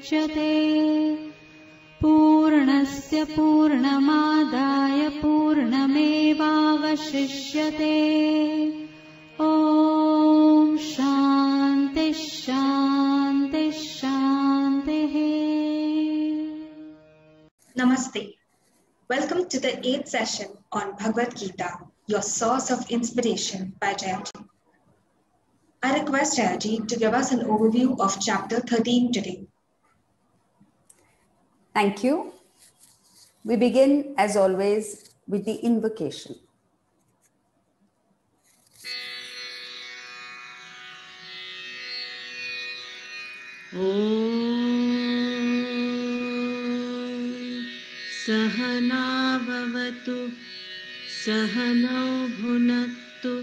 मुच्यते पूर्णस्य पूर्णमादाय पूर्णमेवावशिष्यते ॐ शान्ति शान्ति शान्तिः. Namaste. Welcome to the 8th session on Bhagavad Gita, your source of inspiration by Jaya Row. I request Jaya Ji to give us an overview of chapter 13 today. Thank you. We begin, as always, with the invocation. सहना भवतु सहनौ भुनक्तु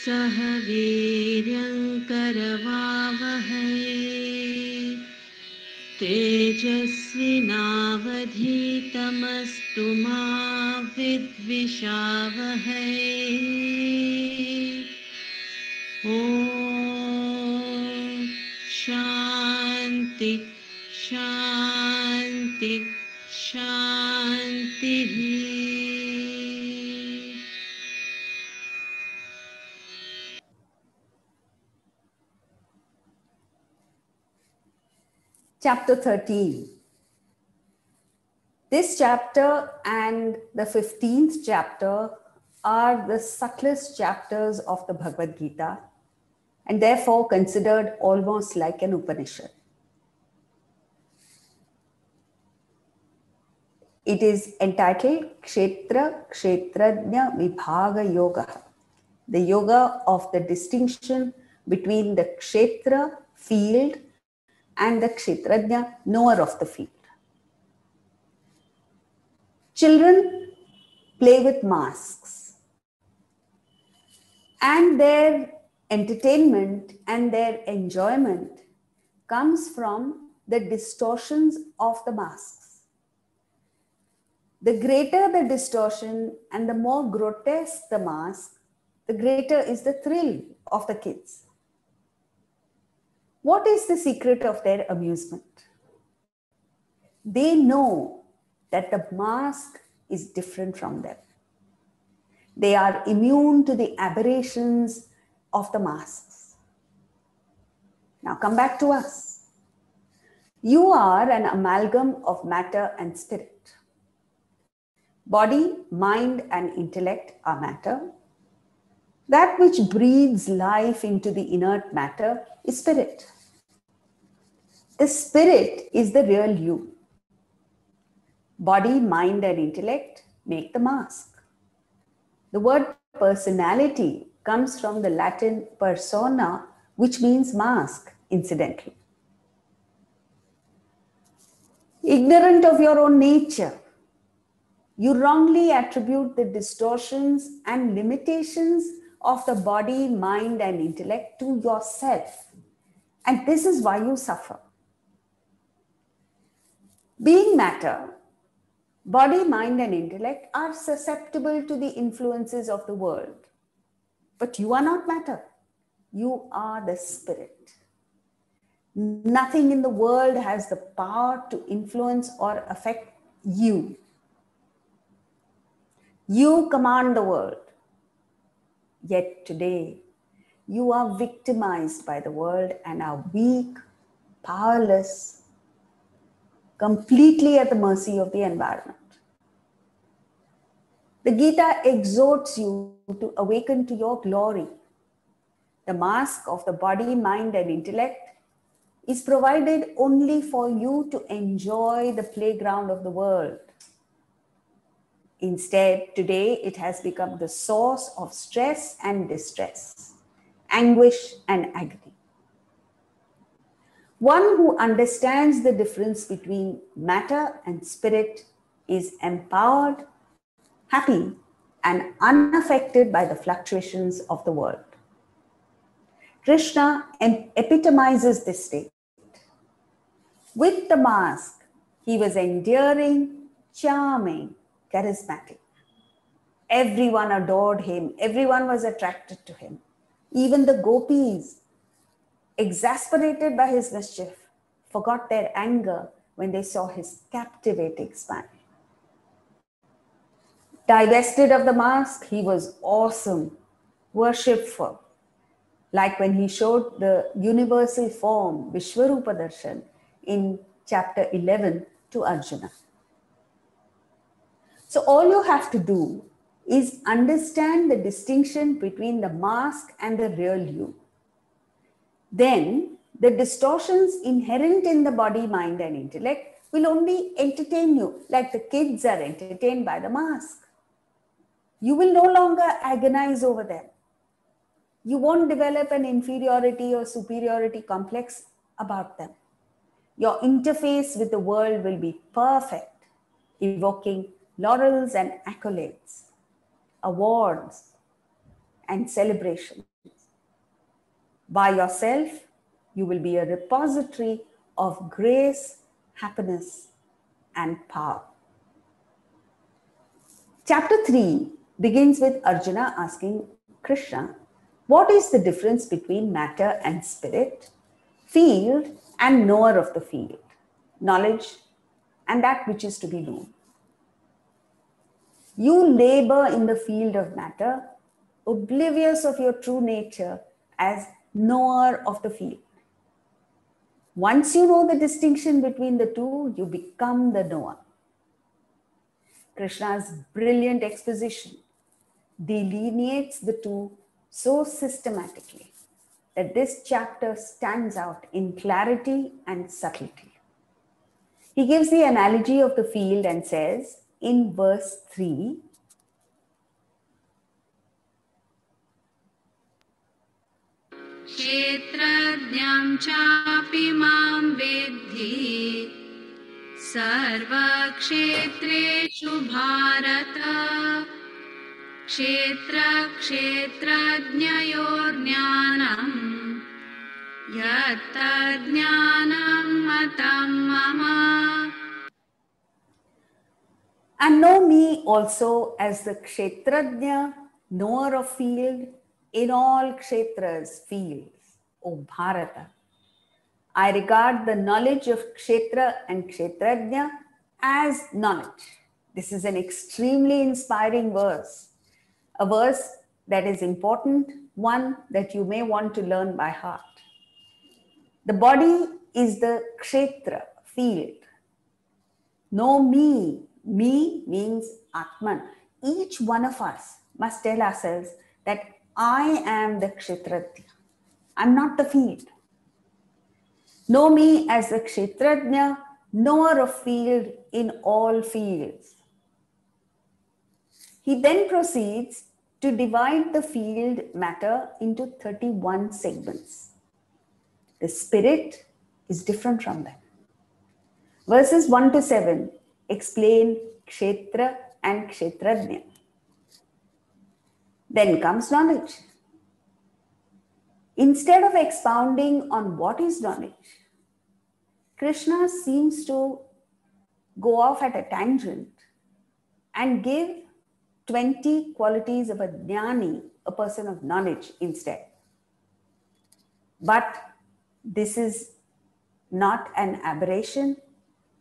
सह वीर्यं करवावहै तेजस्विनावधीतमस्तु मा विद्विषावहै ॐ शान्ति शान्ति शान्तिः. Chapter 13. This chapter and the 15th chapter are the subtlest chapters of the Bhagavad Gita and therefore considered almost like an Upanishad. It is entitled Kshetra Kshetrajna Vibhaga Yoga, the yoga of the distinction between the Kshetra, field, and the Kshetrajna, knower of the field. Children play with masks, and their entertainment and their enjoyment comes from the distortions of the masks. The greater the distortion and the more grotesque the mask, the greater is the thrill of the kids. What is the secret of their amusement? They know that the mask is different from them. They are immune to the aberrations of the masks. Now come back to us. You are an amalgam of matter and spirit. Body, mind, and intellect are matter. That which breathes life into the inert matter is spirit. The spirit is the real you. Body, mind, and intellect make the mask. The word personality comes from the Latin persona, which means mask, incidentally. Ignorant of your own nature, you wrongly attribute the distortions and limitations of the body, mind, and intellect to yourself. And this is why you suffer. Being matter, body, mind, and intellect are susceptible to the influences of the world. But you are not matter. You are the spirit. Nothing in the world has the power to influence or affect you. You command the world. Yet today, you are victimized by the world and are weak, powerless, completely at the mercy of the environment. The Gita exhorts you to awaken to your glory. The mask of the body, mind, and intellect is provided only for you to enjoy the playground of the world. Instead, today it has become the source of stress and distress, anguish and agony. One who understands the difference between matter and spirit is empowered, happy, and unaffected by the fluctuations of the world. Krishna epitomizes this state. With the mask, he was endearing, charming, charismatic. Everyone adored him. Everyone was attracted to him. Even the gopis, exasperated by his mischief, forgot their anger when they saw his captivating smile. Divested of the mask, he was awesome, worshipful, like when he showed the universal form, Vishwarupa Darshan, in chapter 11 to Arjuna. So all you have to do is understand the distinction between the mask and the real you. Then the distortions inherent in the body, mind and intellect will only entertain you like the kids are entertained by the mask. You will no longer agonize over them. You won't develop an inferiority or superiority complex about them. Your interface with the world will be perfect, evoking laurels and accolades, awards and celebrations. By yourself, you will be a repository of grace, happiness, and power. Chapter 3 begins with Arjuna asking Krishna, what is the difference between matter and spirit, field and knower of the field, knowledge and that which is to be known? You labor in the field of matter, oblivious of your true nature as knower of the field. Once you know the distinction between the two, you become the knower. Krishna's brilliant exposition delineates the two so systematically that this chapter stands out in clarity and subtlety. He gives the analogy of the field and says in verse 3, Kshetrajñam chapi mam vidhi sarvakshetreshu bharata kshetra kshetrajñayor jnanam yatta jnanam matam mama. and know me also as the Kshetrajna, knower of field, in all kshetras, fields, O Bharata. I regard the knowledge of Kshetra and Kshetrajna as knowledge. This is an extremely inspiring verse, a verse that is important, one that you may want to learn by heart. The body is the Kshetra, field. Know me. Me means Atman. Each one of us must tell ourselves that I am the Kshetrajna. I'm not the field. Know me as the Kshetrajna, knower of field in all fields. He then proceeds to divide the field matter into 31 segments. The spirit is different from them. Verses 1 to 7 explain Kshetra and Kshetrajna. Then comes knowledge. Instead of expounding on what is knowledge, Krishna seems to go off at a tangent and give 20 qualities of a jnani, a person of knowledge, instead. But this is not an aberration.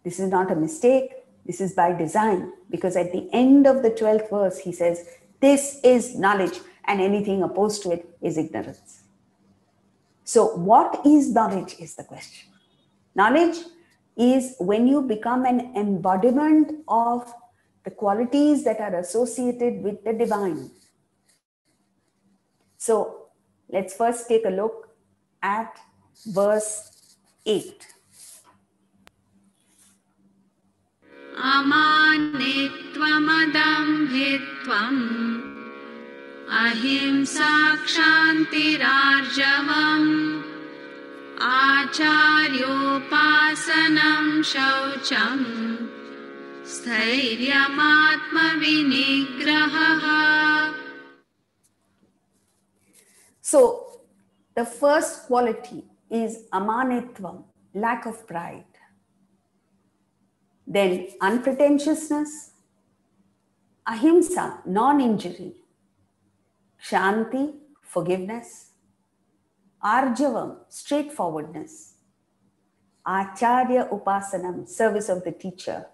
This is not a mistake. This is by design, because at the end of the 12th verse, he says, this is knowledge, and anything opposed to it is ignorance. So what is knowledge is the question. Knowledge is when you become an embodiment of the qualities that are associated with the divine. So let's first take a look at verse 8. Amanitvamadambhitvam ahimsa kshantirarjavam acharyopasanam shaucham sthairyamatma vinigraha. So the first quality is amanitvam, lack of pride. Then unpretentiousness, ahimsa, non-injury, shanti, forgiveness, arjavam, straightforwardness, Acharya Upasanam, service of the teacher.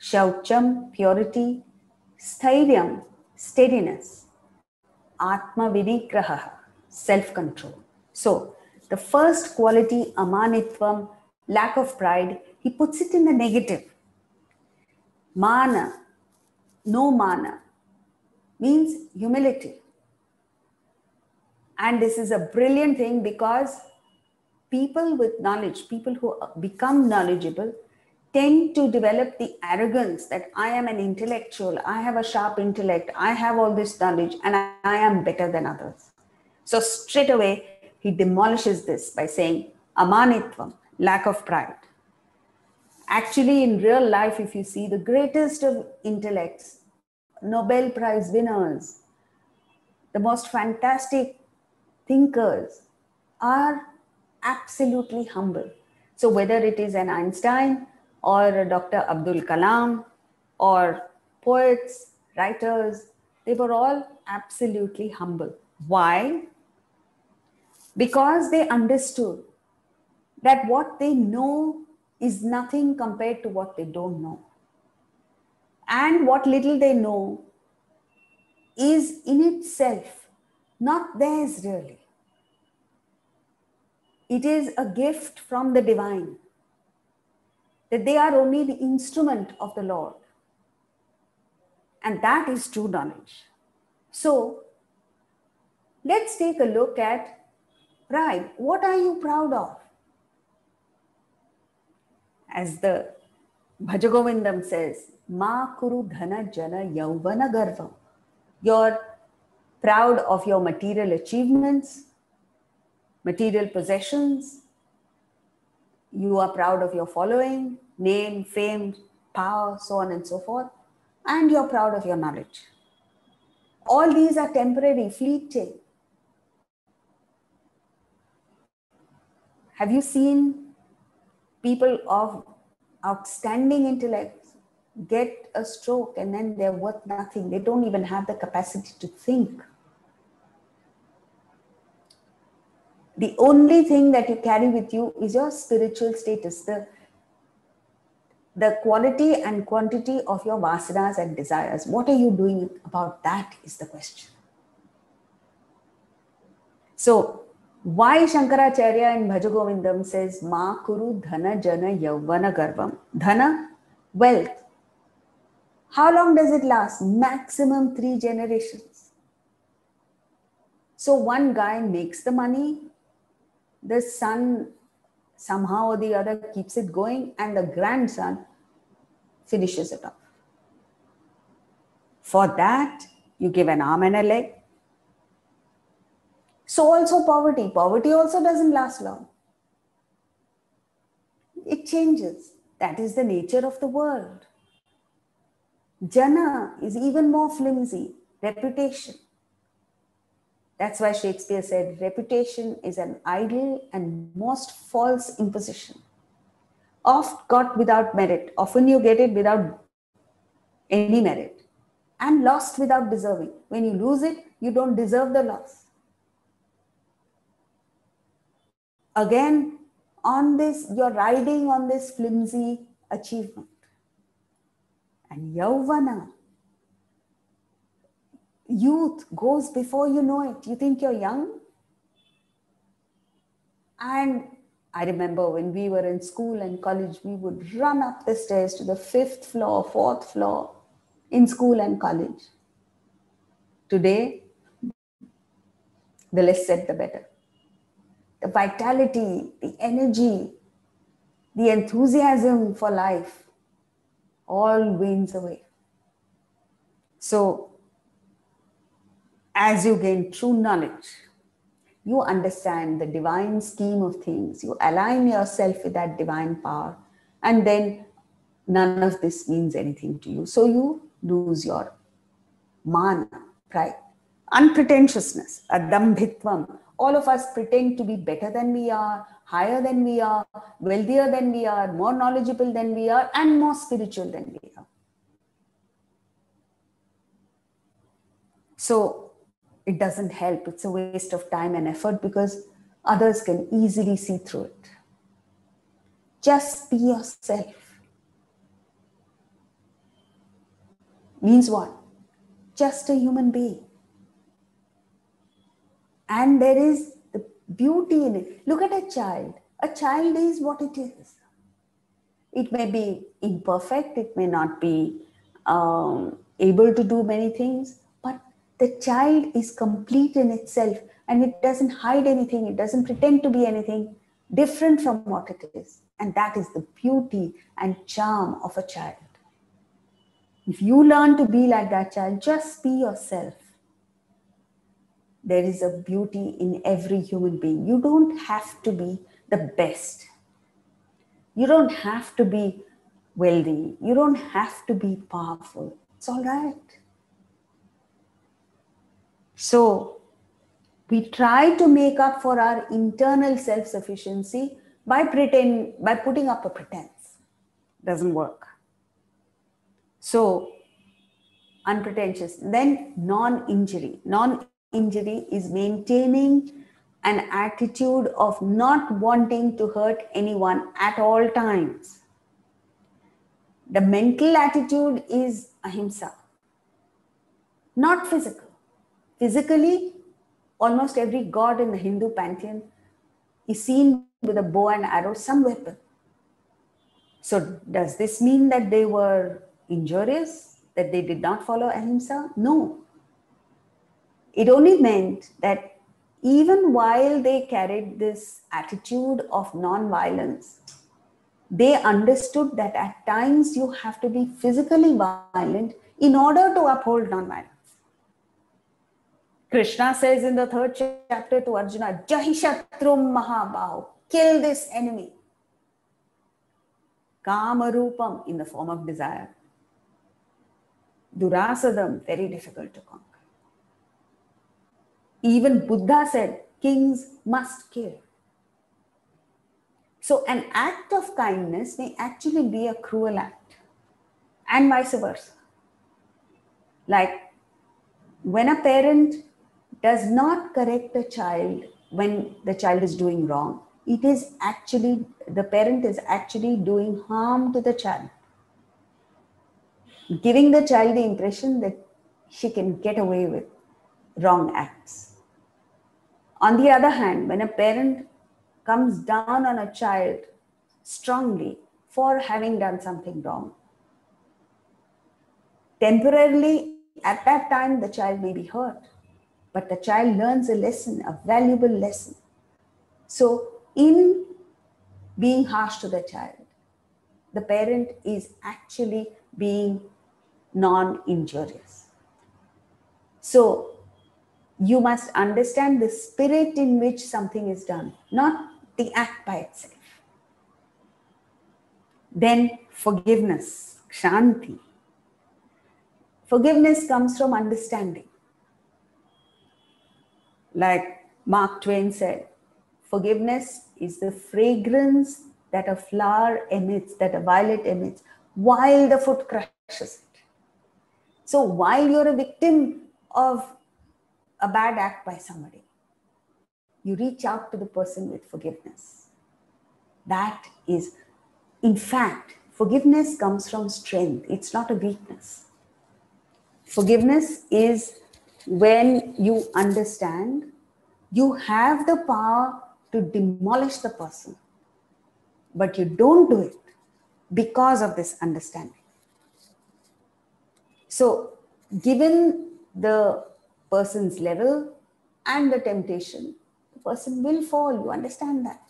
Shaucham, purity. Stairyam, steadiness. Atma Vinigraha, self-control. So, the first quality, amanitvam, lack of pride, he puts it in the negative. Mana, no mana, means humility. And this is a brilliant thing because people with knowledge, people who become knowledgeable, tend to develop the arrogance that I am an intellectual, I have a sharp intellect, I have all this knowledge, and I am better than others. So straight away, he demolishes this by saying, amanitvam, lack of pride. Actually, in real life, if you see the greatest of intellects, Nobel Prize winners, the most fantastic thinkers are absolutely humble. So whether it is an Einstein or a Dr. Abdul Kalam or poets, writers, they were all absolutely humble. Why? Because they understood that what they know is nothing compared to what they don't know. And what little they know is in itself not theirs really. It is a gift from the divine, that they are only the instrument of the Lord. And that is true knowledge. So, let's take a look at pride. What are you proud of? As the Bhajagovindam says, Ma kuru dhana jana yauvana garvam. You're proud of your material achievements, material possessions. You are proud of your following, name, fame, power, so on and so forth. And you're proud of your knowledge. All these are temporary, fleeting. Have you seen people of outstanding intellect get a stroke and then they're worth nothing? They don't even have the capacity to think. The only thing that you carry with you is your spiritual status, the quality and quantity of your vasanas and desires. What are you doing about that is the question. So, why Shankaracharya in Bhajagovindam says, Ma kuru dhana jana yauvana garvam. Dhana, wealth. How long does it last? Maximum 3 generations. So one guy makes the money, the son somehow or the other keeps it going, and the grandson finishes it off. For that, you give an arm and a leg. So also poverty. Poverty also doesn't last long. It changes. That is the nature of the world. Jana is even more flimsy. Reputation. That's why Shakespeare said, reputation is an idle and most false imposition. Oft got without merit. Often you get it without any merit. And lost without deserving. When you lose it, you don't deserve the loss. Again, on this, you're riding on this flimsy achievement. And Yauvana, youth goes before you know it. You think you're young? And I remember when we were in school and college, we would run up the stairs to the 5th floor, 4th floor in school and college. Today, the less said, the better. The vitality, the energy, the enthusiasm for life all wanes away. So, as you gain true knowledge, you understand the divine scheme of things, you align yourself with that divine power, and then none of this means anything to you. So you lose your mana, pride, unpretentiousness, adambhitvam. All of us pretend to be better than we are, higher than we are, wealthier than we are, more knowledgeable than we are, and more spiritual than we are. So it doesn't help. It's a waste of time and effort because others can easily see through it. Just be yourself. Means what? Just a human being. And there is the beauty in it. Look at a child. A child is what it is. It may be imperfect, it may not be able to do many things, but the child is complete in itself and it doesn't hide anything, it doesn't pretend to be anything different from what it is. And that is the beauty and charm of a child. If you learn to be like that child, just be yourself. There is a beauty in every human being. You don't have to be the best. You don't have to be wealthy. You don't have to be powerful. It's all right. So we try to make up for our internal self-sufficiency by putting up a pretense. Doesn't work. So unpretentious. Then non-injury. Non-injury is maintaining an attitude of not wanting to hurt anyone at all times. The mental attitude is ahimsa, not physical. Physically, almost every god in the Hindu pantheon is seen with a bow and arrow, some weapon. So does this mean that they were injurious, that they did not follow ahimsa? No. It only meant that even while they carried this attitude of non-violence, they understood that at times you have to be physically violent in order to uphold non-violence. Krishna says in the 3rd chapter to Arjuna, Jahi Shatrum Mahabahu, kill this enemy. Kama Rupam, in the form of desire. Durasadam, very difficult to conquer. Even Buddha said, kings must kill. So an act of kindness may actually be a cruel act, and vice versa. Like when a parent does not correct a child when the child is doing wrong, the parent is actually doing harm to the child, giving the child the impression that she can get away with wrong acts. On the other hand, when a parent comes down on a child strongly for having done something wrong, temporarily at that time the child may be hurt, but the child learns a lesson, a valuable lesson. So in being harsh to the child, the parent is actually being non-injurious. So you must understand the spirit in which something is done, not the act by itself. Then forgiveness, kshanti. Forgiveness comes from understanding. Like Mark Twain said, forgiveness is the fragrance that a flower emits, that a violet emits, while the foot crushes it. So while you're a victim of a bad act by somebody, you reach out to the person with forgiveness. That is, in fact, forgiveness comes from strength. It's not a weakness. Forgiveness is when you understand you have the power to demolish the person, but you don't do it because of this understanding. So, given the person's level and the temptation, the person will fall. You understand that.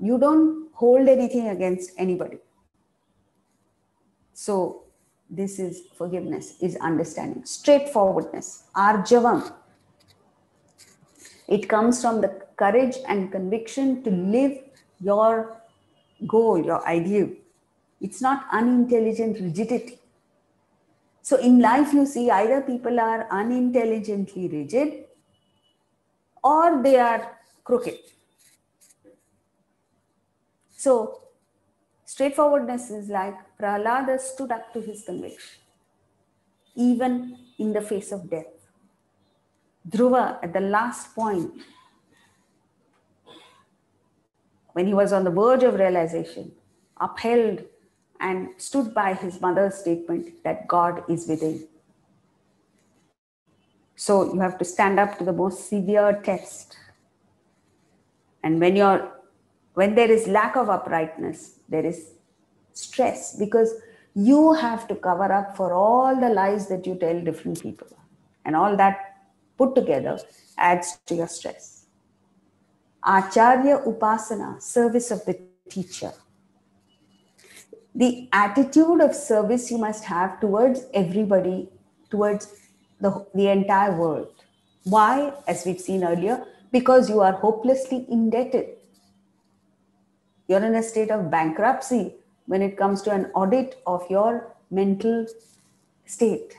You don't hold anything against anybody. So, this is forgiveness, is understanding. Straightforwardness, arjavam. It comes from the courage and conviction to live your goal, your ideal. It's not unintelligent rigidity. So in life, you see either people are unintelligently rigid or they are crooked. So straightforwardness is like Prahlada stood up to his conviction, even in the face of death. Dhruva, at the last point, when he was on the verge of realization, upheld and stood by his mother's statement that God is within. So you have to stand up to the most severe test. And when there is lack of uprightness, there is stress, because you have to cover up for all the lies that you tell different people. And all that put together adds to your stress. Acharya Upasana, service of the teacher. The attitude of service you must have towards everybody, towards the entire world. Why? As we've seen earlier, because you are hopelessly indebted. You're in a state of bankruptcy when it comes to an audit of your mental state.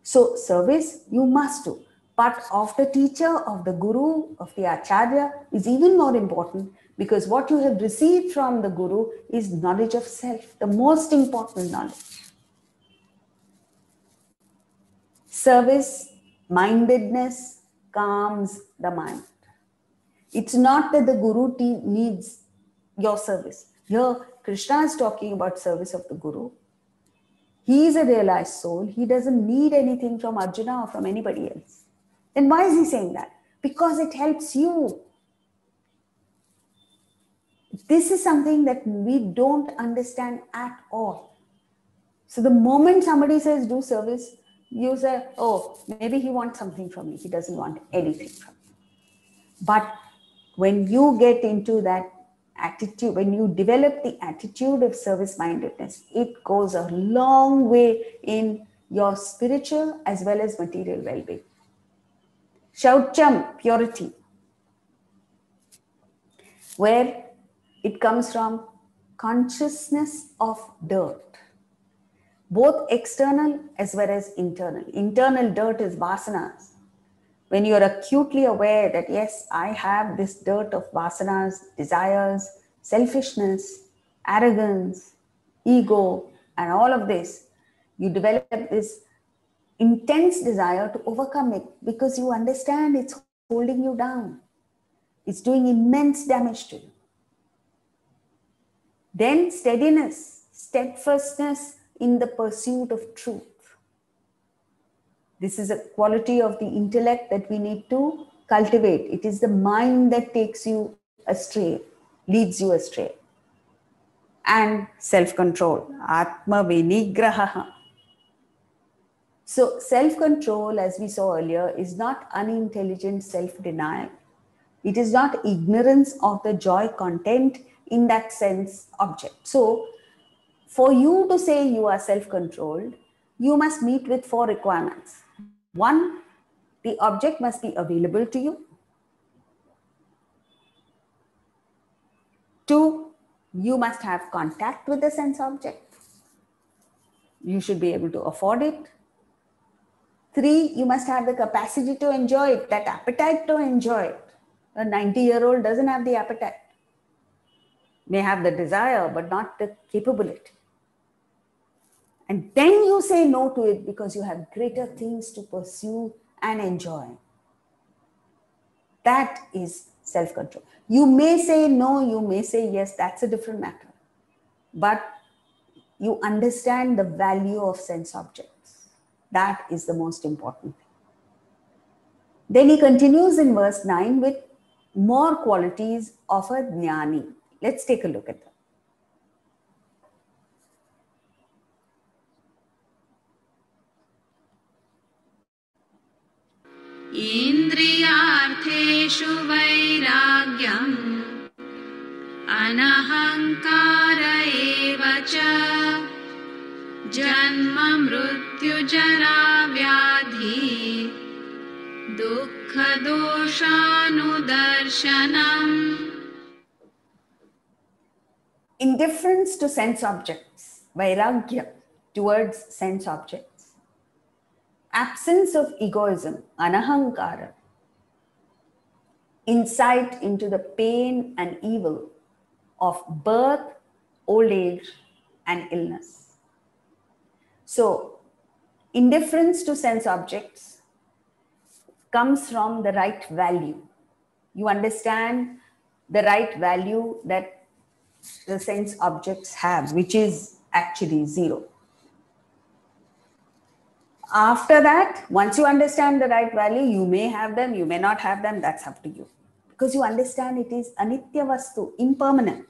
So service you must do. But of the teacher, of the guru, of the acharya is even more important, because what you have received from the guru is knowledge of self, the most important knowledge. Service, mindedness calms the mind. It's not that the guru needs your service. Here, Krishna is talking about service of the guru. He is a realized soul. He doesn't need anything from Arjuna or from anybody else. Then why is he saying that? Because it helps you. This is something that we don't understand at all. So the moment somebody says do service, you say, oh, maybe he wants something from me. He doesn't want anything from me. But when you get into that attitude, when you develop the attitude of service-mindedness, it goes a long way in your spiritual as well as material well-being. Shaucham, purity, where it comes from consciousness of dirt, both external as well as internal. Internal dirt is vasanas. When you are acutely aware that, yes, I have this dirt of vasanas, desires, selfishness, arrogance, ego, and all of this, you develop this intense desire to overcome it, because you understand it's holding you down. It's doing immense damage to you. Then steadiness, steadfastness in the pursuit of truth. This is a quality of the intellect that we need to cultivate. It is the mind that takes you astray, leads you astray. And self-control, Atma Vinigraha. So self-control, as we saw earlier, is not unintelligent self-denial. It is not ignorance of the joy content in that sense object. So for you to say you are self-controlled, you must meet with 4 requirements. 1, the object must be available to you. 2, you must have contact with the sense object. You should be able to afford it. 3, you must have the capacity to enjoy it, that appetite to enjoy it. A 90-year-old doesn't have the appetite. May have the desire, but not the capability. And then you say no to it because you have greater things to pursue and enjoy. That is self-control. You may say no, you may say yes, that's a different matter. But you understand the value of sense objects. That is the most important thing. Then he continues in verse 9 with more qualities of a jnani. Let's take a look at them. इन्द्रियार्थेषु वैराग्यम् अनहङ्कार एव च जन्म मृत्युजरा व्याधि दुःखदोषानुदर्शनम्. Indifference to sense objects, vairagya towards sense objects. Absence of egoism, anahankara. Insight into the pain and evil of birth, old age, and illness. So, indifference to sense objects comes from the right value. You understand the right value that the sense objects have, which is actually zero. After that, once you understand the right value, you may have them, you may not have them, that's up to you. Because you understand it is anitya vastu, impermanent.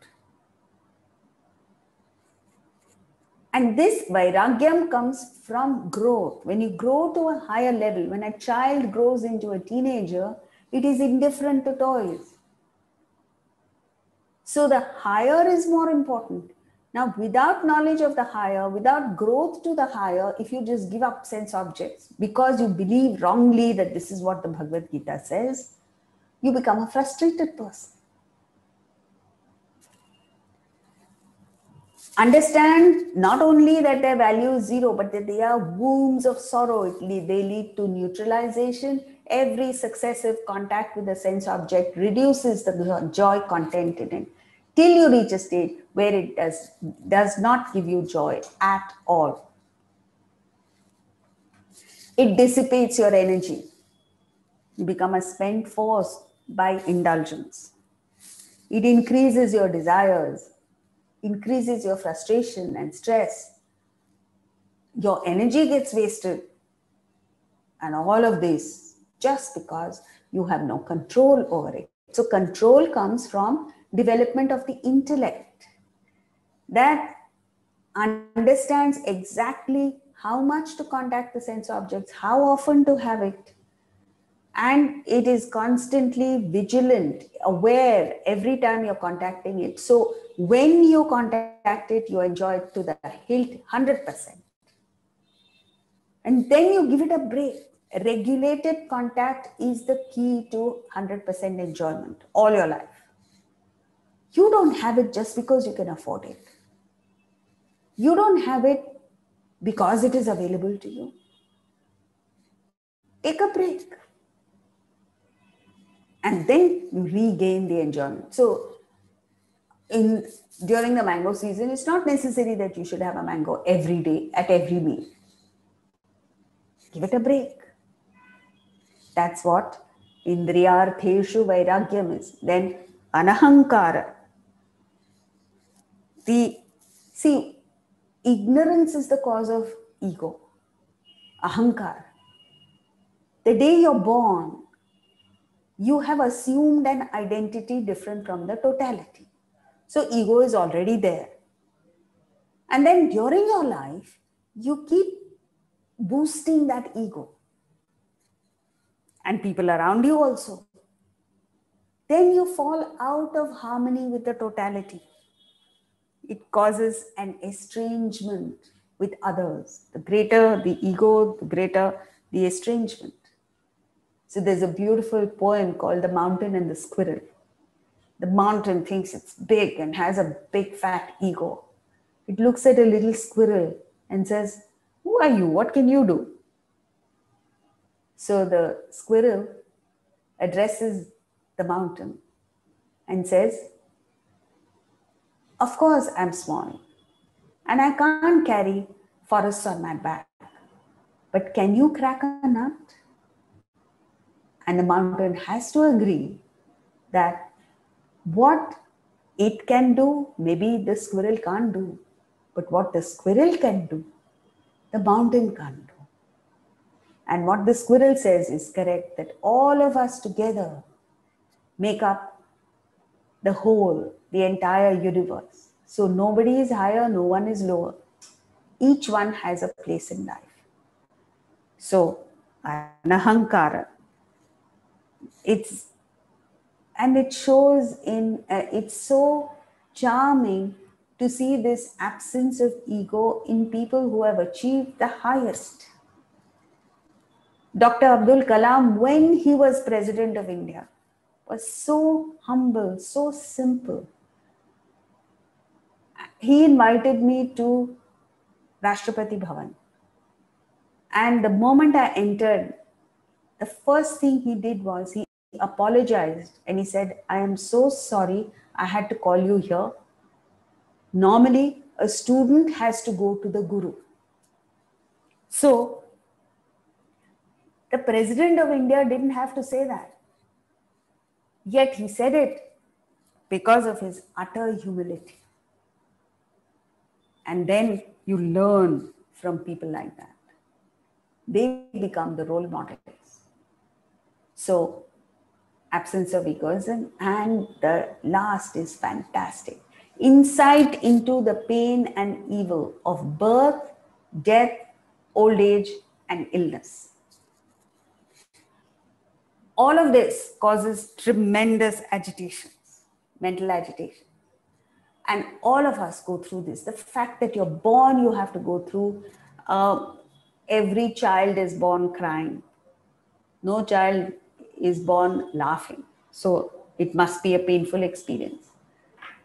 And this vairagyam comes from growth. When you grow to a higher level, when a child grows into a teenager, it is indifferent to toys. So the higher is more important. Now, without knowledge of the higher, without growth to the higher, if you just give up sense objects because you believe wrongly that this is what the Bhagavad Gita says, you become a frustrated person. Understand not only that their value is zero, but that they are wounds of sorrow. They lead to neutralization. Every successive contact with the sense object reduces the joy content in it, till you reach a state where it does not give you joy at all. It dissipates your energy. You become a spent force by indulgence. It increases your desires, increases your frustration and stress. Your energy gets wasted. And all of this just because you have no control over it. So control comes from development of the intellect that understands exactly how much to contact the sense objects, how often to have it. And it is constantly vigilant, aware every time you're contacting it. So when you contact it, you enjoy it to the hilt 100%. And then you give it a break. Regulated contact is the key to 100% enjoyment all your life. You don't have it just because you can afford it. You don't have it because it is available to you. Take a break. And then you regain the enjoyment. So during the mango season, it's not necessary that you should have a mango every day at every meal. Give it a break. That's what indriyartheshu vairagyam is. Then anahankara. Ignorance is the cause of ego. Ahankara. The day you're born, you have assumed an identity different from the totality. So ego is already there. And then during your life, you keep boosting that ego. And people around you also. Then you fall out of harmony with the totality. It causes an estrangement with others. The greater the ego, the greater the estrangement. So there's a beautiful poem called The Mountain and the Squirrel. The mountain thinks it's big and has a big fat ego. It looks at a little squirrel and says, "Who are you? What can you do?" So the squirrel addresses the mountain and says, "Of course I'm small and I can't carry forests on my back. But can you crack a nut?" And the mountain has to agree that what it can do, maybe the squirrel can't do. But what the squirrel can do, the mountain can't do. And what the squirrel says is correct, that all of us together make up the whole, the entire universe. So nobody is higher, no one is lower. Each one has a place in life. So, anahankara. It shows it's so charming to see this absence of ego in people who have achieved the highest. Dr. Abdul Kalam, when he was President of India, was so humble, so simple. He invited me to Rashtrapati Bhavan. And the moment I entered, the first thing he did was he apologized and he said, "I am so sorry I had to call you here. Normally, a student has to go to the guru." So, the President of India didn't have to say that. Yet he said it. because of his utter humility. And then you learn from people like that. They become the role models. So, absence of egoism, and the last is fantastic. Insight into the pain and evil of birth, death, old age, and illness. All of this causes tremendous agitations, mental agitation. And all of us go through this. The fact that you're born, you have to go through. Every child is born crying. No child is born laughing. So it must be a painful experience.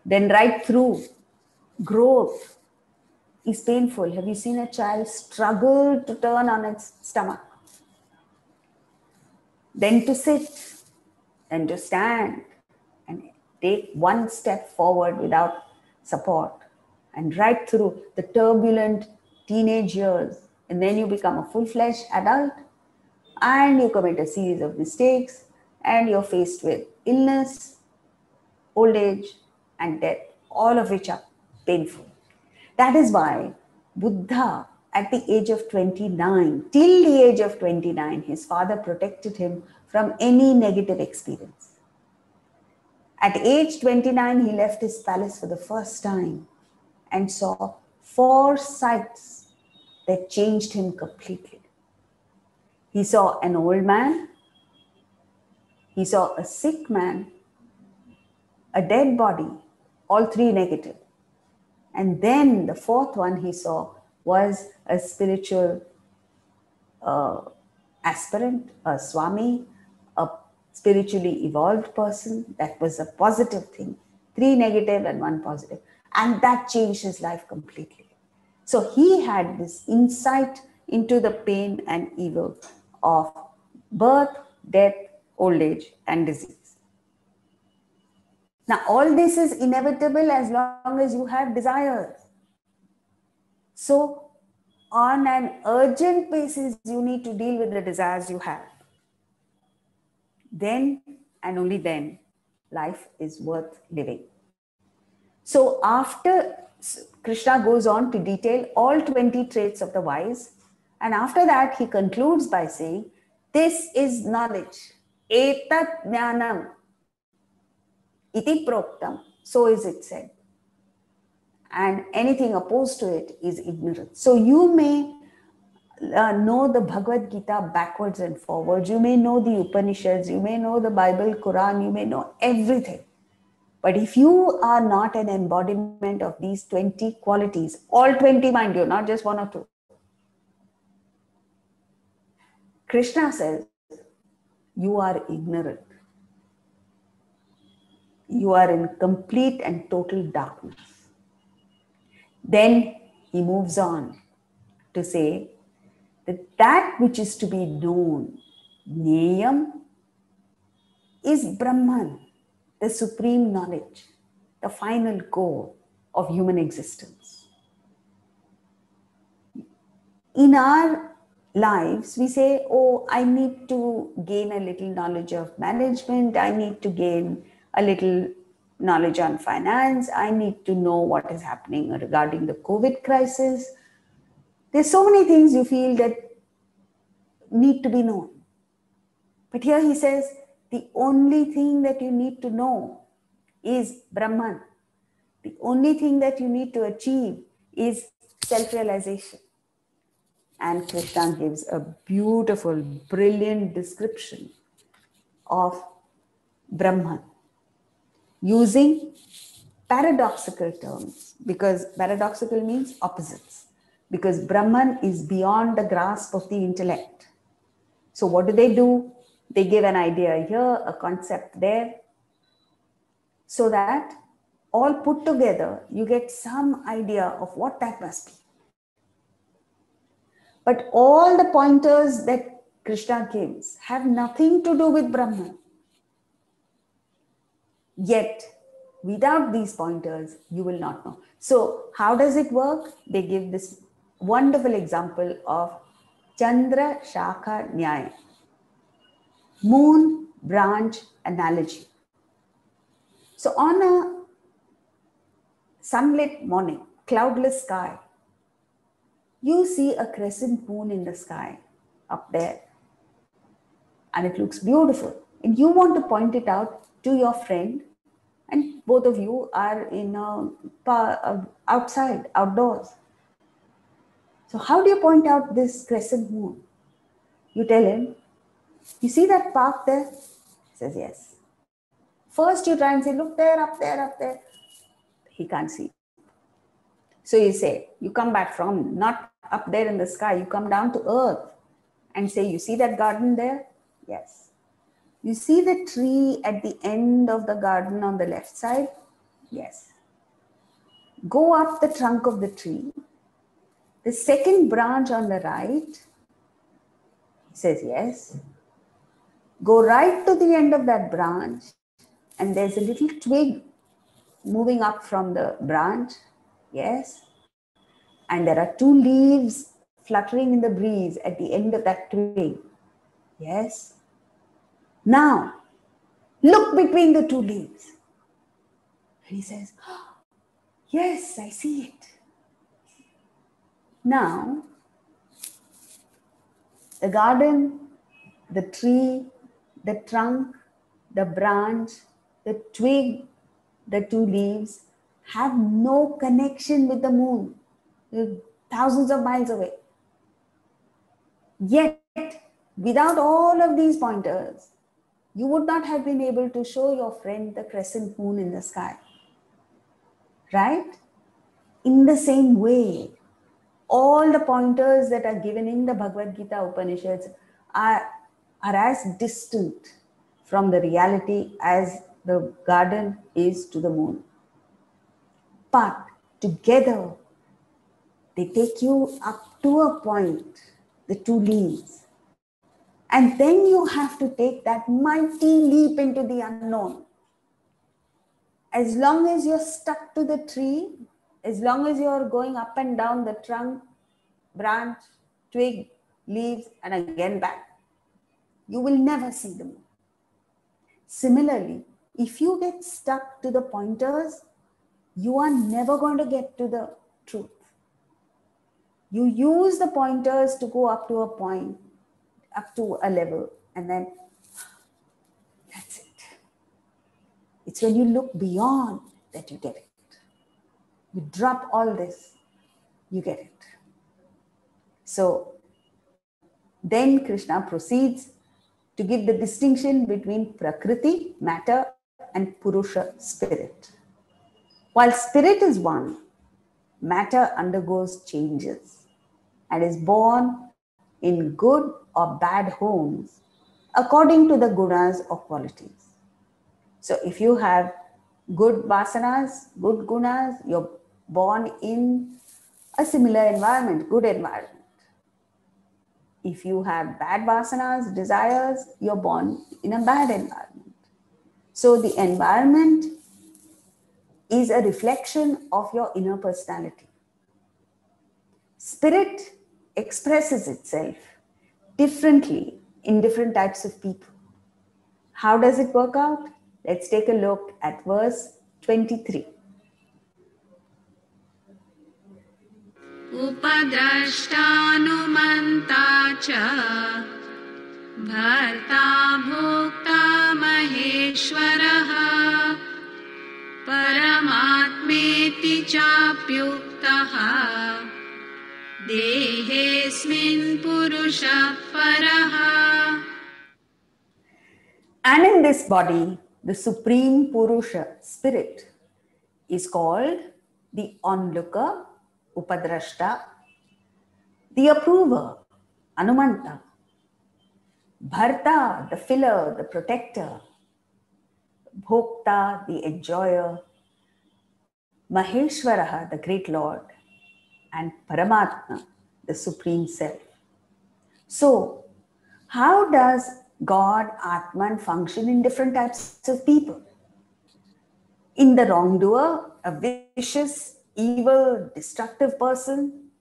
Then right through, growth is painful. Have you seen a child struggle to turn on its stomach? Then to sit, then to stand and take one step forward without support. And right through the turbulent teenage years. And then you become a full-fledged adult and you commit a series of mistakes and you're faced with illness, old age, and death, all of which are painful. That is why Buddha, at the age of 29, till the age of 29, his father protected him from any negative experience. At age 29, he left his palace for the first time and saw 4 sights that changed him completely. He saw an old man, he saw a sick man, a dead body, all 3 negative. And then the 4th one he saw was a spiritual aspirant, a swami, a spiritually evolved person. That was a positive thing. 3 negative and 1 positive. And that changed his life completely. So he had this insight into the pain and evil of birth, death, old age, and disease. Now, all this is inevitable as long as you have desires. So, on an urgent basis, you need to deal with the desires you have. Then, and only then, life is worth living. So, after Krishna goes on to detail all 20 traits of the wise, and after that, he concludes by saying, this is knowledge. Etat jnanam iti proktam. So is it said. And anything opposed to it is ignorance. So you may know the Bhagavad Gita backwards and forwards. You may know the Upanishads. You may know the Bible, Quran. You may know everything. But if you are not an embodiment of these 20 qualities, all 20 mind you, not just 1 or 2. Krishna says, you are ignorant. You are in complete and total darkness. Then he moves on to say that that which is to be known, Jneyam, is Brahman, the supreme knowledge, the final goal of human existence. In our lives, we say, oh, I need to gain a little knowledge of management. I need to gain a little knowledge on finance. I need to know what is happening regarding the COVID crisis. There's so many things you feel that need to be known. But here he says, the only thing that you need to know is Brahman. The only thing that you need to achieve is self-realization. And Krishna gives a beautiful, brilliant description of Brahman using paradoxical terms, because paradoxical means opposites, because Brahman is beyond the grasp of the intellect. So what do? They give an idea here, a concept there, so that all put together, you get some idea of what that must be. But all the pointers that Krishna gives have nothing to do with Brahman. Yet, without these pointers, you will not know. So, how does it work? They give this wonderful example of Chandra Shakha Nyaya, moon branch analogy. So on a sunlit morning, cloudless sky, you see a crescent moon in the sky up there, and it looks beautiful. And you want to point it out to your friend, and both of you are in outside, outdoors. So how do you point out this crescent moon? You tell him, you see that park there? He says, yes. First you try and say, look there, up there, up there. He can't see. So you say, you come back from not up there in the sky, you come down to earth and say, you see that garden there? Yes. You see the tree at the end of the garden on the left side? Yes. Go up the trunk of the tree. The second branch on the right? He says, yes. Go right to the end of that branch, and there's a little twig moving up from the branch. Yes. And there are two leaves fluttering in the breeze at the end of that twig. Yes. Now, look between the two leaves. And he says, oh, yes, I see it. Now, the garden, the tree, the trunk, the branch, the twig, the two leaves have no connection with the moon. They're thousands of miles away. Yet, without all of these pointers, you would not have been able to show your friend the crescent moon in the sky. Right? In the same way, all the pointers that are given in the Bhagavad Gita Upanishads are as distant from the reality as the garden is to the moon. But together, they take you up to a point, the two leaves. And then you have to take that mighty leap into the unknown. As long as you're stuck to the tree, as long as you're going up and down the trunk, branch, twig, leaves, and again back, you will never see the moon. Similarly, if you get stuck to the pointers, you are never going to get to the truth. You use the pointers to go up to a point, up to a level, and then that's it. It's when you look beyond that you get it. You drop all this, you get it. So then Krishna proceeds to give the distinction between Prakriti, matter, and Purusha, spirit. While spirit is one, matter undergoes changes and is born in good or bad homes according to the gunas or qualities. So if you have good vasanas, good gunas, you're born in a similar environment, good environment. If you have bad vasanas, desires, you're born in a bad environment. So the environment is a reflection of your inner personality. Spirit expresses itself differently in different types of people. How does it work out? Let's take a look at verse 23. Upadrashtanumanta cha bharta bhokta maheshwaraha paramatmeti chapyuktaha dehesmin purusha paraha. And in this body, the Supreme Purusha, spirit, is called the onlooker, Upadrashta, the approver, Anumanta, Bharta, the filler, the protector, Bhokta, the enjoyer, Maheshwaraha, the great Lord, and Paramatma, the Supreme Self. So, how does God, Atman, function in different types of people? In the wrongdoer, a vicious, evil, destructive person,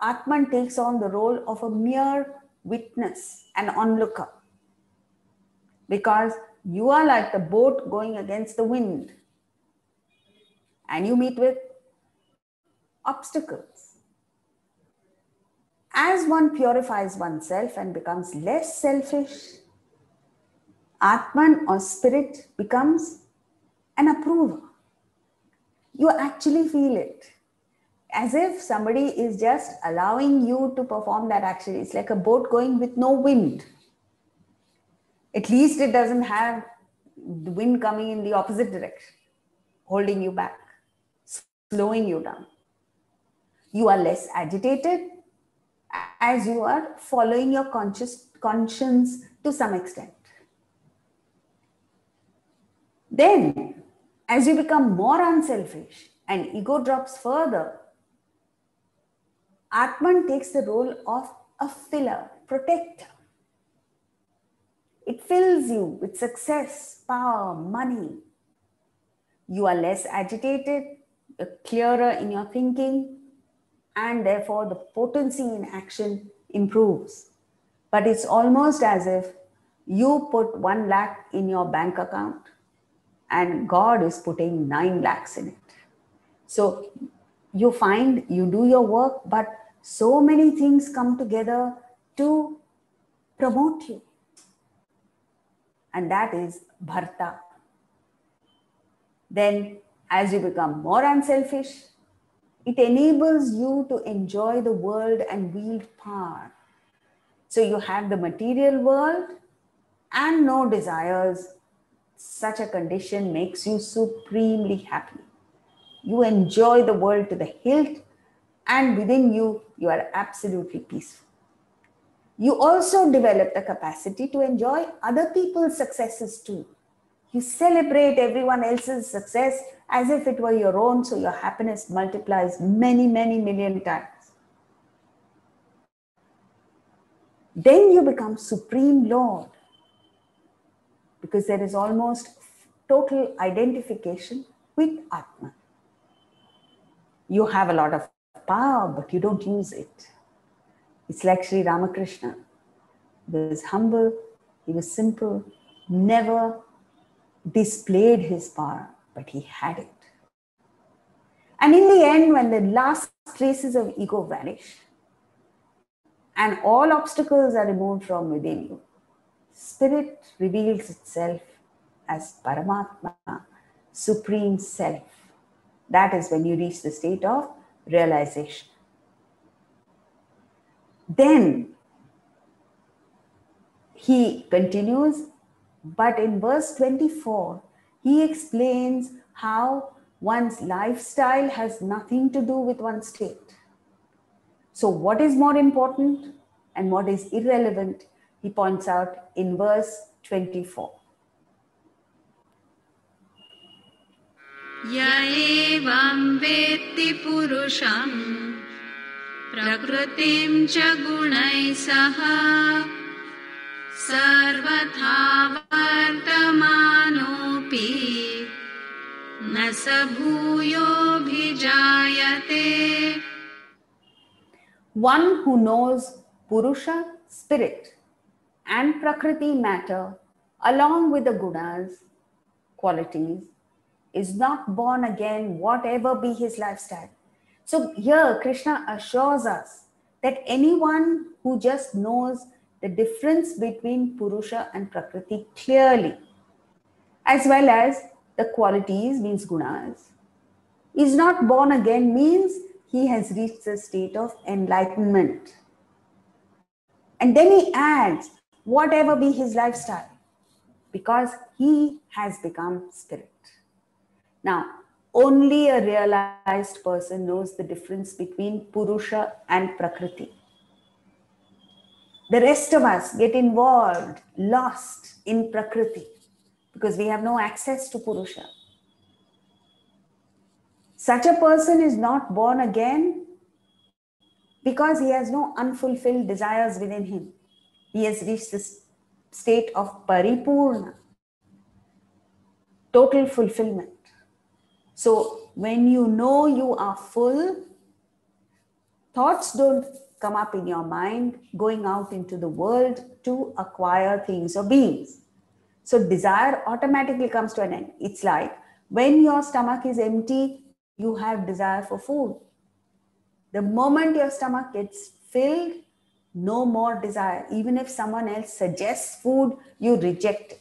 Atman takes on the role of a mere witness, an onlooker. Because you are like the boat going against the wind. and you meet with obstacles. As one purifies oneself and becomes less selfish, Atman or spirit becomes an approver. You actually feel it. As if somebody is just allowing you to perform that action. It's like a boat going with no wind. At least it doesn't have the wind coming in the opposite direction, holding you back, slowing you down. You are less agitated as you are following your conscience to some extent. Then, as you become more unselfish and ego drops further, Atman takes the role of a filler, protector. It fills you with success, power, money. You are less agitated, you're clearer in your thinking, and therefore the potency in action improves. But it's almost as if you put 1 lakh in your bank account and God is putting 9 lakhs in it. So you find you do your work, but so many things come together to promote you. And that is Bharta. Then, as you become more unselfish, it enables you to enjoy the world and wield power. So you have the material world and no desires. Such a condition makes you supremely happy. You enjoy the world to the hilt, and within you, you are absolutely peaceful. You also develop the capacity to enjoy other people's successes too. You celebrate everyone else's success as if it were your own, so your happiness multiplies many, many million times. Then you become Supreme Lord, because there is almost total identification with Atman. You have a lot of power, but you don't use it. It's like Sri Ramakrishna. He was humble, he was simple, never displayed his power, but he had it. And in the end, when the last traces of ego vanish and all obstacles are removed from within you, spirit reveals itself as Paramatma, Supreme Self. That is when you reach the state of realization. Then he continues, but in verse 24, he explains how one's lifestyle has nothing to do with one's state. So what is more important and what is irrelevant, he points out in verse 24. Ya evam vetti purusham prakritim cha gunai saha sarvatha vartamanopi na sa bhuyo bhijayate. One who knows Purusha, spirit, and Prakriti, matter, along with the gunas, qualities, is not born again, whatever be his lifestyle. So here Krishna assures us that anyone who just knows the difference between Purusha and Prakriti clearly, as well as the qualities, means gunas, is not born again, means he has reached a state of enlightenment. And then he adds, whatever be his lifestyle, because he has become spirit. Now, only a realized person knows the difference between Purusha and Prakriti. The rest of us get involved, lost in Prakriti, because we have no access to Purusha. Such a person is not born again because he has no unfulfilled desires within him. He has reached this state of paripurna, total fulfillment. So when you know you are full, thoughts don't come up in your mind going out into the world to acquire things or beings. So desire automatically comes to an end. It's like when your stomach is empty, you have desire for food. The moment your stomach gets filled, no more desire. Even if someone else suggests food, you reject it.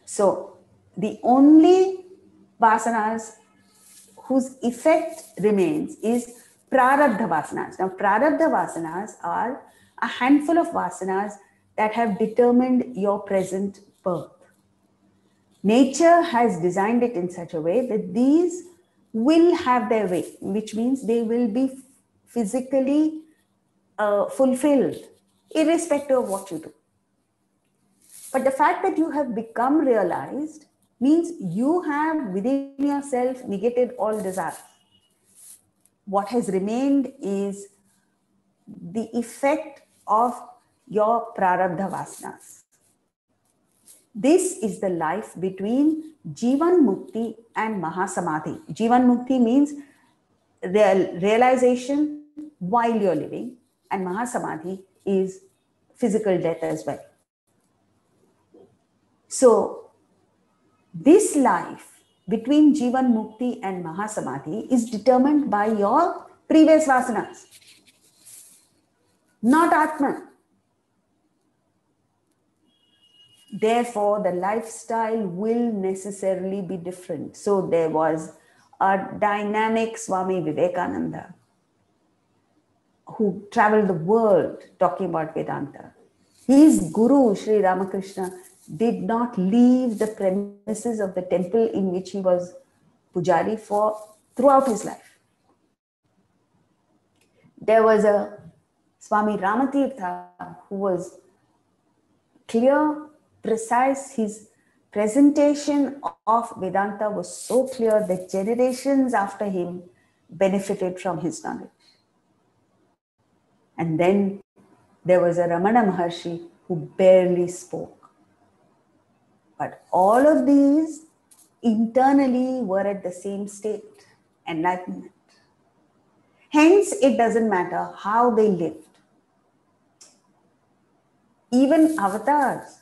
So the only vasanas whose effect remains is prarabdha vasanas. Now, prarabdha vasanas are a handful of vasanas that have determined your present birth. Nature has designed it in such a way that these will have their way, which means they will be physically fulfilled, irrespective of what you do. But the fact that you have become realized means you have within yourself negated all desires. What has remained is the effect of your prarabdha vasanas. This is the life between Jivan Mukti and Mahasamadhi. Jivan Mukti means realization while you're living, and Mahasamadhi is physical death as well. So, this life between Jivan Mukti and Mahasamadhi is determined by your previous vasanas, not Atman. Therefore, the lifestyle will necessarily be different. So, there was a dynamic Swami Vivekananda who traveled the world talking about Vedanta. His guru, Sri Ramakrishna, did not leave the premises of the temple in which he was pujari for throughout his life. There was a Swami Ramatirtha who was clear, precise. His presentation of Vedanta was so clear that generations after him benefited from his knowledge. And then there was a Ramana Maharshi who barely spoke. But all of these internally were at the same state, enlightenment. Hence, it doesn't matter how they lived. Even avatars,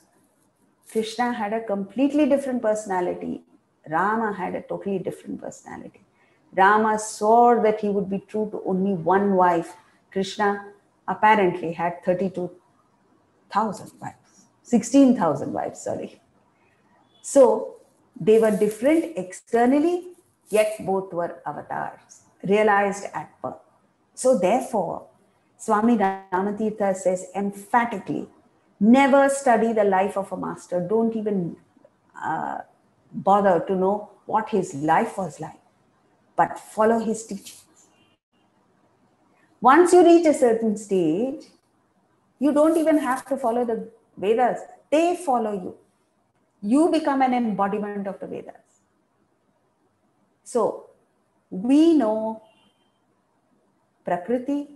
Krishna had a completely different personality. Rama had a totally different personality. Rama swore that he would be true to only one wife. Krishna apparently had 32,000 wives, 16,000 wives, sorry. So they were different externally, yet both were avatars, realized at birth. So therefore, Swami Ramatirtha says emphatically, never study the life of a master. Don't even bother to know what his life was like, but follow his teachings. Once you reach a certain stage, you don't even have to follow the Vedas. They follow you. You become an embodiment of the Vedas. So, we know Prakriti,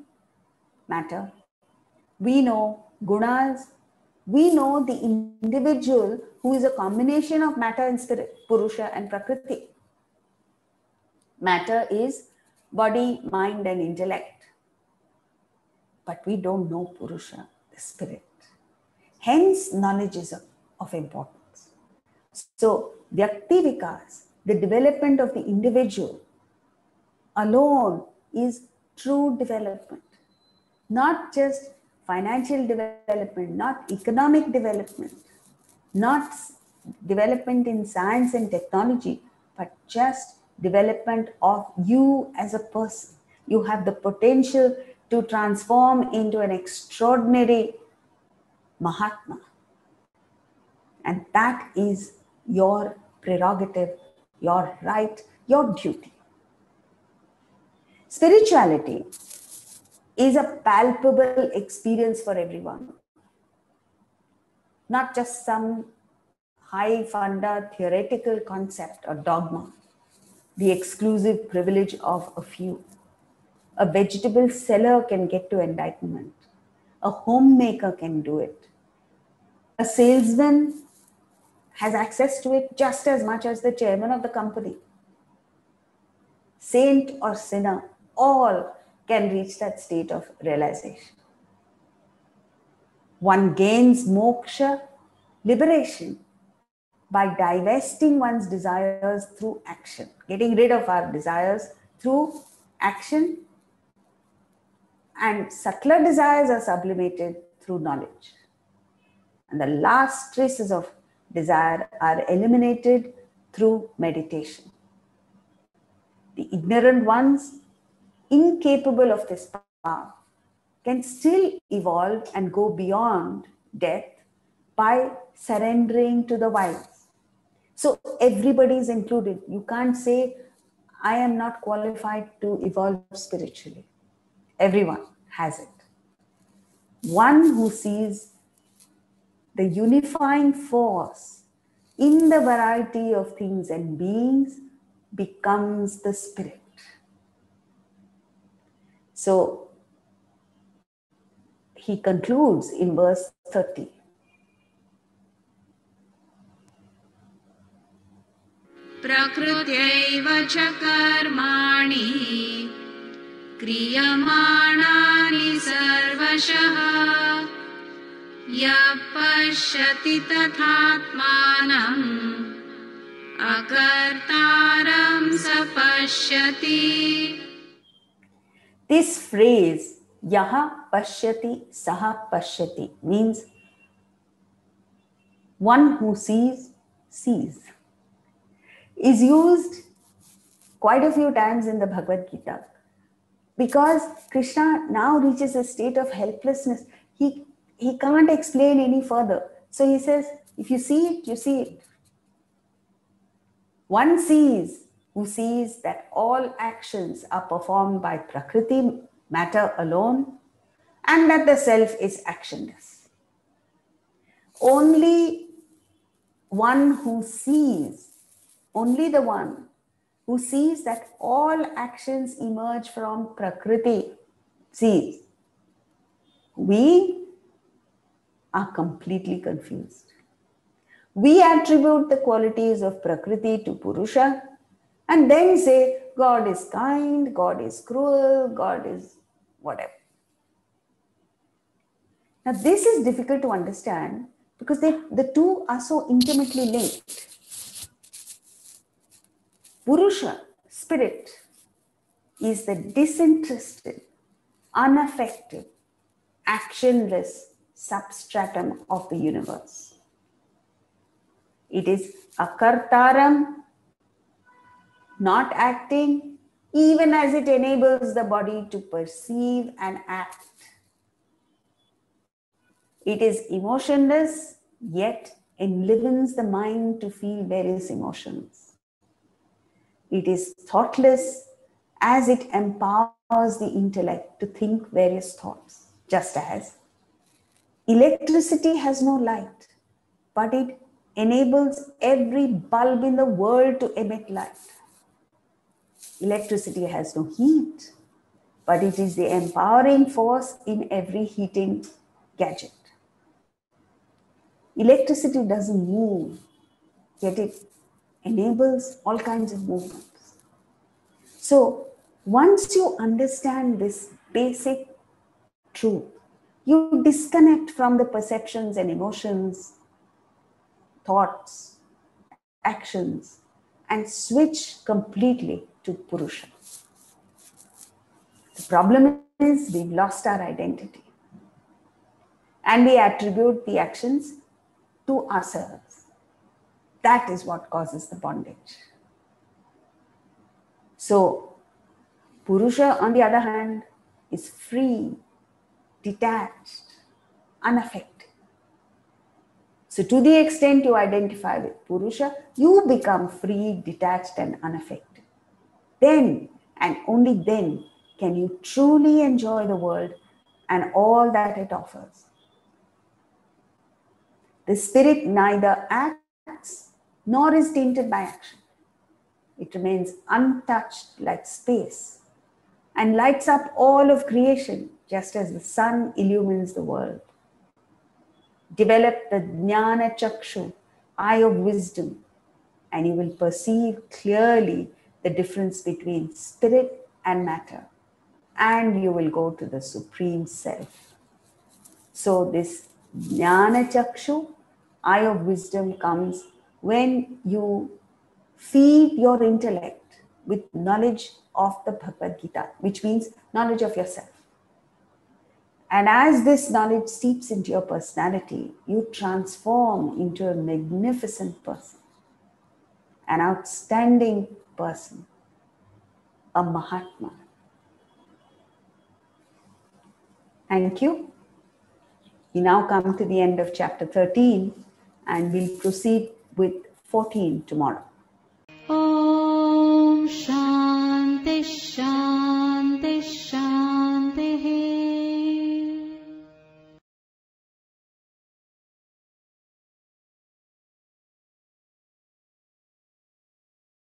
matter. We know gunas. We know the individual who is a combination of matter and spirit, Purusha and Prakriti. Matter is body, mind, and intellect. But we don't know Purusha, the spirit. Hence, knowledge is of importance. So, Vyakti Vikas, the development of the individual alone is true development. Not just financial development, not economic development, not development in science and technology, but just development of you as a person. You have the potential to transform into an extraordinary Mahatma. And that is your prerogative, your right, your duty. Spirituality is a palpable experience for everyone. Not just some high funda theoretical concept or dogma, the exclusive privilege of a few. A vegetable seller can get to enlightenment. A homemaker can do it. A salesman has access to it just as much as the chairman of the company. Saint or sinner, all can reach that state of realization. One gains moksha, liberation, by divesting one's desires through action, getting rid of our desires through action, and subtler desires are sublimated through knowledge. And the last traces of desire are eliminated through meditation. The ignorant ones, incapable of this power, can still evolve and go beyond death by surrendering to the wise. So everybody is included. You can't say, I am not qualified to evolve spiritually. Everyone has it. One who sees the unifying force in the variety of things and beings becomes the spirit. So he concludes in verse 30. Prakrtyaiva cha karmani kriyamanani sarvashah ya pashyati tathatmanam akartaram sapashyati. This phrase, yaha pashyati saha pashyati, means one who sees, sees, is used quite a few times in the Bhagavad Gita, because Krishna now reaches a state of helplessness. He can't explain any further. So he says, if you see it, you see it. One sees who sees that all actions are performed by Prakriti, matter alone, and that the self is actionless. Only one who sees, only the one who sees that all actions emerge from Prakriti sees. We are completely confused. We attribute the qualities of Prakriti to Purusha and then say, God is kind, God is cruel, God is whatever. Now, this is difficult to understand because the two are so intimately linked. Purusha, spirit, is the disinterested, unaffected, actionless substratum of the universe. It is akartaram, not acting, even as it enables the body to perceive and act. It is emotionless, yet enlivens the mind to feel various emotions. It is thoughtless, as it empowers the intellect to think various thoughts, just as electricity has no light, but it enables every bulb in the world to emit light. Electricity has no heat, but it is the empowering force in every heating gadget. Electricity doesn't move, yet it enables all kinds of movements. So once you understand this basic truth, you disconnect from the perceptions and emotions, thoughts, actions, and switch completely to Purusha. The problem is we've lost our identity and we attribute the actions to ourselves. That is what causes the bondage. So, Purusha, on the other hand, is free, detached, unaffected. So, to the extent you identify with Purusha, you become free, detached, and unaffected. Then, and only then, can you truly enjoy the world and all that it offers. The spirit neither acts nor is tainted by action. It remains untouched like space and lights up all of creation just as the sun illumines the world. Develop the Jnana Chakshu, eye of wisdom, and you will perceive clearly the difference between spirit and matter, and you will go to the Supreme Self. So this Jnana Chakshu, eye of wisdom, comes when you feed your intellect with knowledge of the Bhagavad Gita, which means knowledge of yourself. And as this knowledge seeps into your personality, you transform into a magnificent person, an outstanding person, a Mahatma. Thank you. We now come to the end of chapter 13 and we'll proceed with 14 tomorrow.